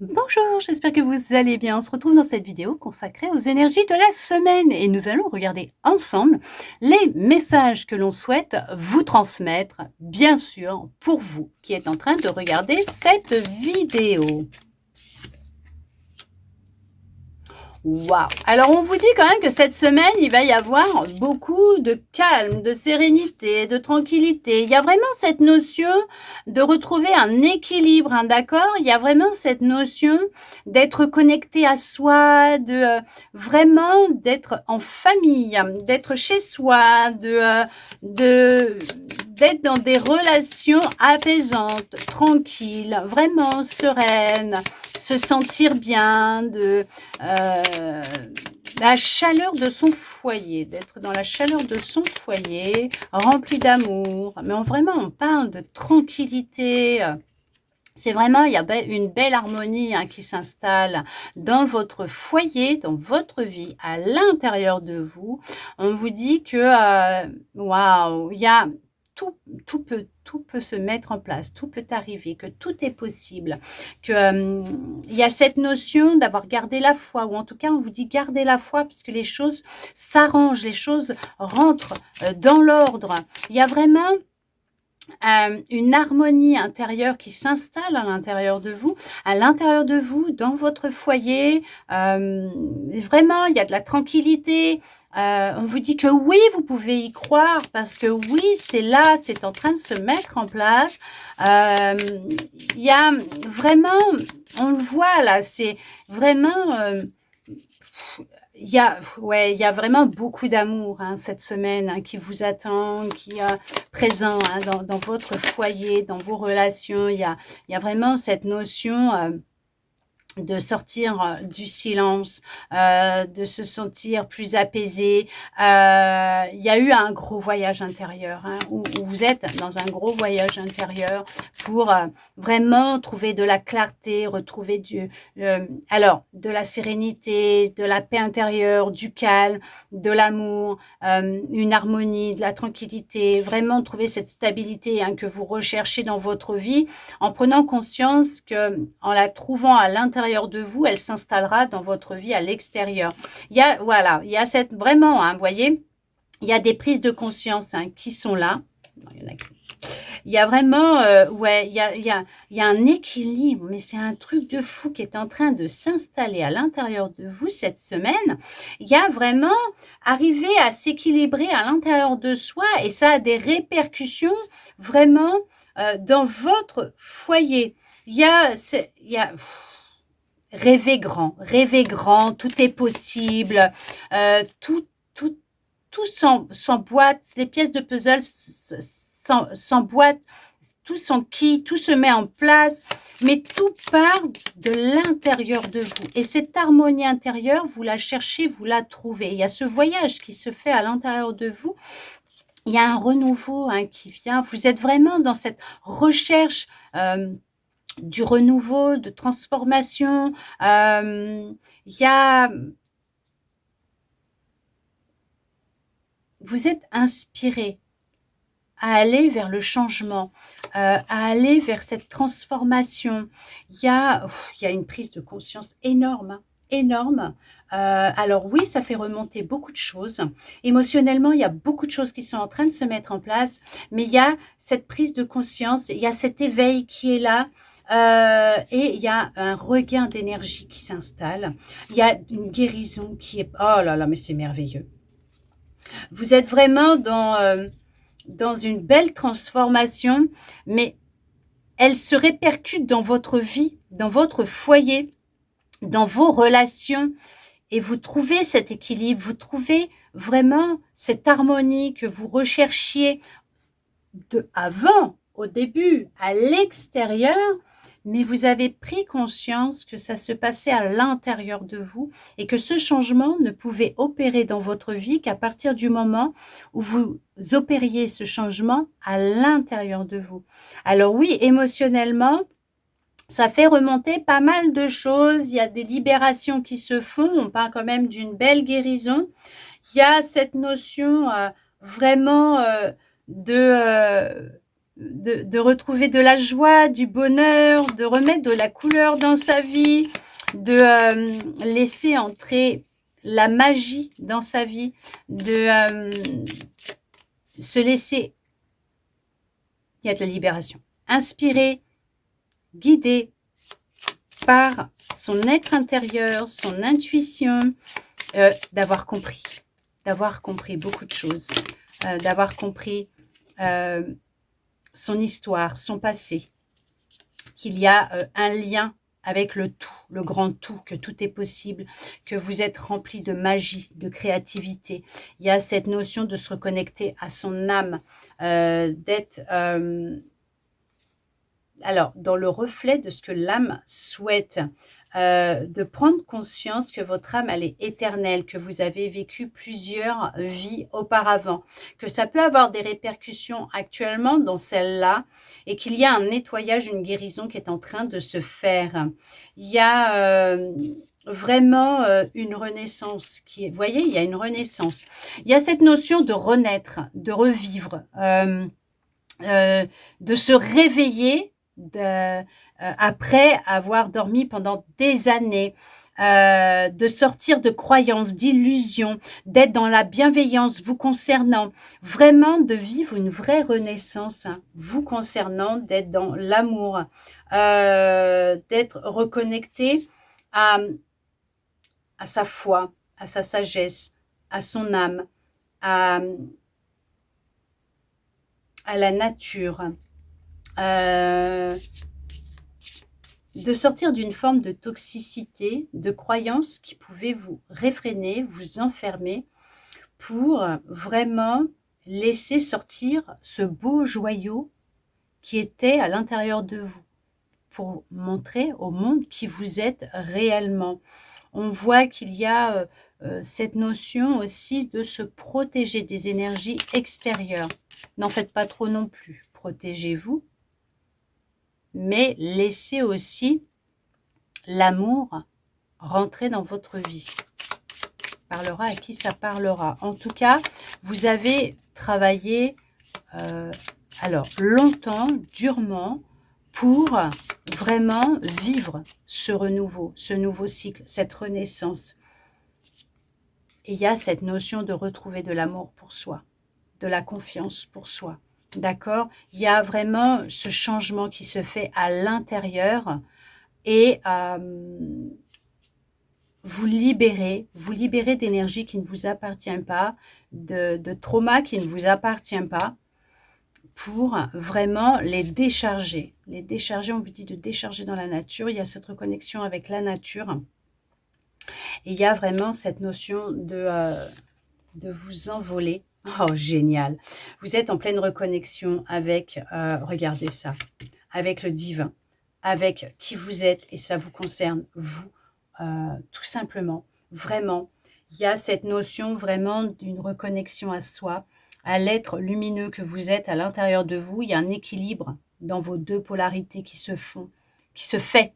Bonjour, j'espère que vous allez bien. On se retrouve dans cette vidéo consacrée aux énergies de la semaine et nous allons regarder ensemble les messages que l'on souhaite vous transmettre, bien sûr, pour vous qui êtes en train de regarder cette vidéo. Waouh! Alors, on vous dit quand même que cette semaine, il va y avoir beaucoup de calme, de sérénité, de tranquillité. Il y a vraiment cette notion de retrouver un équilibre, hein, d'accord? Il y a vraiment cette notion d'être connecté à soi, vraiment d'être en famille, d'être chez soi, d'être dans des relations apaisantes, tranquilles, vraiment sereines, se sentir bien, la chaleur de son foyer, d'être dans la chaleur de son foyer, rempli d'amour. Mais vraiment, on parle de tranquillité. C'est vraiment, il y a une belle harmonie qui s'installe dans votre foyer, dans votre vie, à l'intérieur de vous. On vous dit que, waouh, il y a tout peut se mettre en place, tout peut arriver, que tout est possible, que il y a cette notion d'avoir gardé la foi, ou en tout cas on vous dit garder la foi puisque les choses s'arrangent, les choses rentrent dans l'ordre. Il y a vraiment une harmonie intérieure qui s'installe à l'intérieur de vous, dans votre foyer. Vraiment, il y a de la tranquillité. On vous dit que oui, vous pouvez y croire parce que oui, c'est là, c'est en train de se mettre en place. Il y a vraiment, on le voit là, c'est vraiment... il y a vraiment beaucoup d'amour cette semaine qui vous attend, qui est présent dans votre foyer, dans vos relations. Il y a vraiment cette notion de sortir du silence, de se sentir plus apaisé. Il y a eu un gros voyage intérieur, où vous êtes dans un gros voyage intérieur pour vraiment trouver de la clarté, retrouver de la sérénité, de la paix intérieure, du calme, de l'amour, une harmonie, de la tranquillité, vraiment trouver cette stabilité que vous recherchez dans votre vie, en prenant conscience que, en la trouvant à l'intérieur de vous, elle s'installera dans votre vie à l'extérieur. Il y a cette vraiment, vous voyez, il y a des prises de conscience qui sont là. Il y a vraiment, il y a un équilibre, mais c'est un truc de fou qui est en train de s'installer à l'intérieur de vous cette semaine. Il y a vraiment arriver à s'équilibrer à l'intérieur de soi et ça a des répercussions vraiment dans votre foyer. Il y a rêver grand, tout est possible, tout s'emboîte, les pièces de puzzle s'emboîtent, tout s'enquille, tout se met en place, mais tout part de l'intérieur de vous. Et cette harmonie intérieure, vous la cherchez, vous la trouvez. Il y a ce voyage qui se fait à l'intérieur de vous. Il y a un renouveau qui vient. Vous êtes vraiment dans cette recherche du renouveau, de transformation. Vous êtes inspiré à aller vers le changement, à aller vers cette transformation. Il y a une prise de conscience énorme, énorme. Alors oui, ça fait remonter beaucoup de choses. Émotionnellement, il y a beaucoup de choses qui sont en train de se mettre en place, mais il y a cette prise de conscience, il y a cet éveil qui est là. Et il y a un regain d'énergie qui s'installe. Il y a une guérison qui est... Oh là là, mais c'est merveilleux. Vous êtes vraiment dans une belle transformation, mais elle se répercute dans votre vie, dans votre foyer, dans vos relations. Et vous trouvez cet équilibre, vous trouvez vraiment cette harmonie que vous recherchiez au début, à l'extérieur, mais vous avez pris conscience que ça se passait à l'intérieur de vous et que ce changement ne pouvait opérer dans votre vie qu'à partir du moment où vous opériez ce changement à l'intérieur de vous. Alors oui, émotionnellement, ça fait remonter pas mal de choses. Il y a des libérations qui se font. On parle quand même d'une belle guérison. Il y a cette notion vraiment de de retrouver de la joie, du bonheur, de remettre de la couleur dans sa vie, de laisser entrer la magie dans sa vie, de se laisser, il y a de la libération, inspirer, guider par son être intérieur, son intuition, d'avoir compris beaucoup de choses, d'avoir compris son histoire, son passé, qu'il y a un lien avec le tout, le grand tout, que tout est possible, que vous êtes rempli de magie, de créativité. Il y a cette notion de se reconnecter à son âme, d'être alors dans le reflet de ce que l'âme souhaite, de prendre conscience que votre âme, elle est éternelle, que vous avez vécu plusieurs vies auparavant, que ça peut avoir des répercussions actuellement dans celle-là et qu'il y a un nettoyage, une guérison qui est en train de se faire. Il y a vraiment une renaissance qui est, vous voyez, il y a une renaissance. Il y a cette notion de renaître, de revivre, de se réveiller après avoir dormi pendant des années, de sortir de croyances, d'illusions, d'être dans la bienveillance vous concernant, vraiment de vivre une vraie renaissance vous concernant, d'être dans l'amour, d'être reconnecté à sa foi, à sa sagesse, à son âme, à la nature, de sortir d'une forme de toxicité, de croyances qui pouvaient vous réfréner, vous enfermer, pour vraiment laisser sortir ce beau joyau qui était à l'intérieur de vous, pour montrer au monde qui vous êtes réellement. On voit qu'il y a cette notion aussi de se protéger des énergies extérieures. N'en faites pas trop non plus, protégez-vous, mais laissez aussi l'amour rentrer dans votre vie. Parlera à qui ça parlera. En tout cas, vous avez travaillé alors longtemps, durement, pour vraiment vivre ce renouveau, ce nouveau cycle, cette renaissance. Et il y a cette notion de retrouver de l'amour pour soi, de la confiance pour soi. D'accord? Il y a vraiment ce changement qui se fait à l'intérieur et vous libérez d'énergie qui ne vous appartient pas, de trauma qui ne vous appartient pas, pour vraiment les décharger. Les décharger, on vous dit de décharger dans la nature. Il y a cette reconnexion avec la nature. Et il y a vraiment cette notion de vous envoler. Oh, génial. Vous êtes en pleine reconnexion avec, regardez ça, avec le divin, avec qui vous êtes, et ça vous concerne, vous, tout simplement. Vraiment, il y a cette notion vraiment d'une reconnexion à soi, à l'être lumineux que vous êtes à l'intérieur de vous. Il y a un équilibre dans vos deux polarités qui se fait.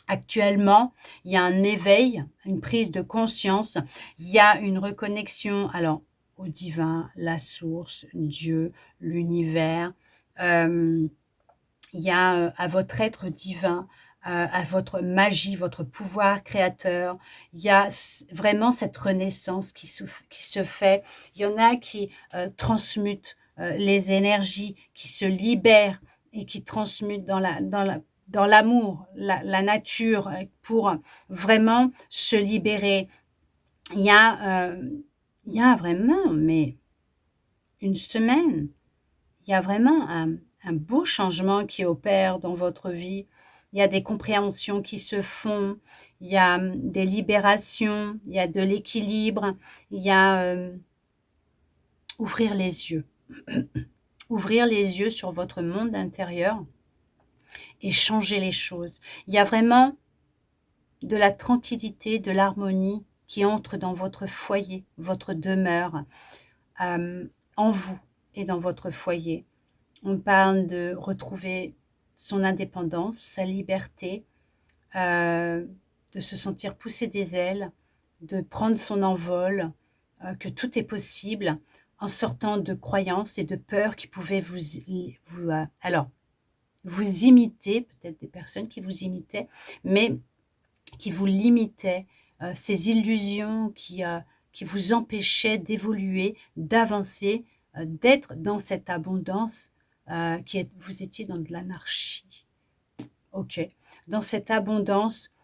Actuellement, il y a un éveil, une prise de conscience, il y a une reconnexion alors au divin, la source, Dieu, l'univers, il y a à votre être divin, à votre magie, votre pouvoir créateur. Il y a vraiment cette renaissance qui se fait. Il y en a qui transmutent les énergies, qui se libèrent et qui transmutent dans l'amour, la nature, pour vraiment se libérer. Il y a vraiment, mais une semaine, il y a vraiment un beau changement qui opère dans votre vie. Il y a des compréhensions qui se font, il y a des libérations, il y a de l'équilibre, il y a ouvrir les yeux. Ouvrir les yeux sur votre monde intérieur et changer les choses. Il y a vraiment de la tranquillité, de l'harmonie qui entre dans votre foyer, votre demeure, en vous et dans votre foyer. On parle de retrouver son indépendance, sa liberté, de se sentir pousser des ailes, de prendre son envol, que tout est possible. en sortant de croyances et de peurs qui pouvaient vous imiter, peut-être des personnes qui vous imitaient, mais qui vous limitaient, ces illusions qui vous empêchaient d'évoluer, d'avancer, d'être dans cette abondance, vous étiez dans de l'anarchie. Ok, dans cette abondance,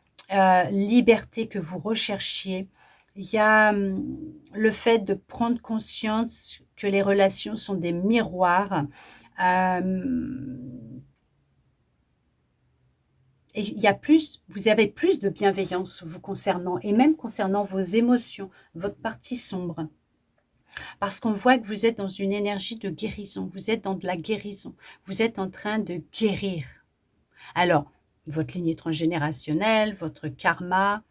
liberté que vous recherchiez, il y a le fait de prendre conscience que les relations sont des miroirs. Et vous avez plus de bienveillance vous concernant, et même concernant vos émotions, votre partie sombre. Parce qu'on voit que vous êtes dans une énergie de guérison, vous êtes dans de la guérison, vous êtes en train de guérir. Alors, votre lignée transgénérationnelle, votre karma,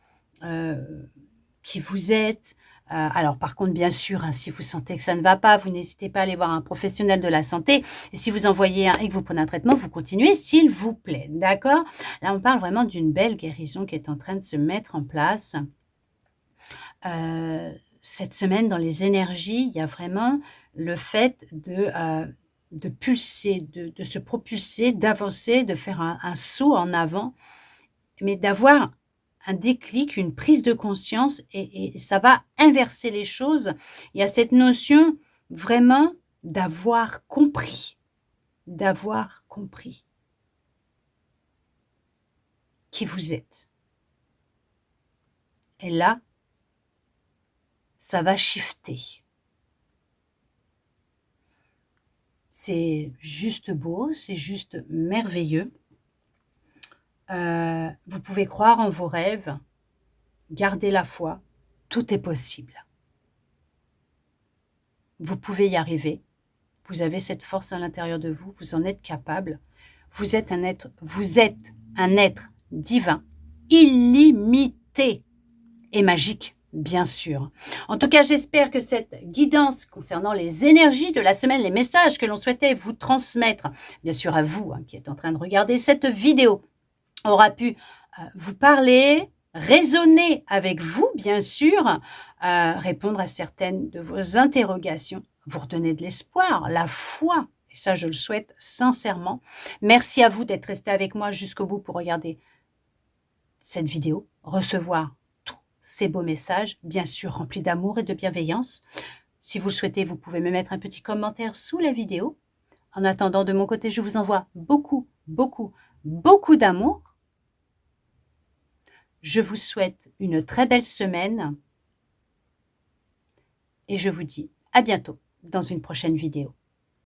qui vous êtes. Alors, par contre, bien sûr, hein, si vous sentez que ça ne va pas, vous n'hésitez pas à aller voir un professionnel de la santé. Et si vous en voyez un et que vous prenez un traitement, vous continuez, s'il vous plaît. D'accord? Là, on parle vraiment d'une belle guérison qui est en train de se mettre en place. Cette semaine, dans les énergies, il y a vraiment le fait de pulser, de se propulser, d'avancer, de faire un saut en avant, mais d'avoir un déclic, une prise de conscience, et ça va inverser les choses. Il y a cette notion vraiment d'avoir compris qui vous êtes. Et là, ça va shifter. C'est juste beau, c'est juste merveilleux. Vous pouvez croire en vos rêves, garder la foi, tout est possible. Vous pouvez y arriver, vous avez cette force à l'intérieur de vous, vous en êtes capable. Vous êtes un être divin, illimité et magique, bien sûr. En tout cas, j'espère que cette guidance concernant les énergies de la semaine, les messages que l'on souhaitait vous transmettre, bien sûr à vous qui êtes en train de regarder cette vidéo, aura pu vous parler, raisonner avec vous, bien sûr, répondre à certaines de vos interrogations, vous redonner de l'espoir, la foi. Et ça, je le souhaite sincèrement. Merci à vous d'être resté avec moi jusqu'au bout pour regarder cette vidéo, recevoir tous ces beaux messages, bien sûr remplis d'amour et de bienveillance. Si vous le souhaitez, vous pouvez me mettre un petit commentaire sous la vidéo. En attendant, de mon côté, je vous envoie beaucoup, beaucoup, beaucoup d'amour. Je vous souhaite une très belle semaine et je vous dis à bientôt dans une prochaine vidéo.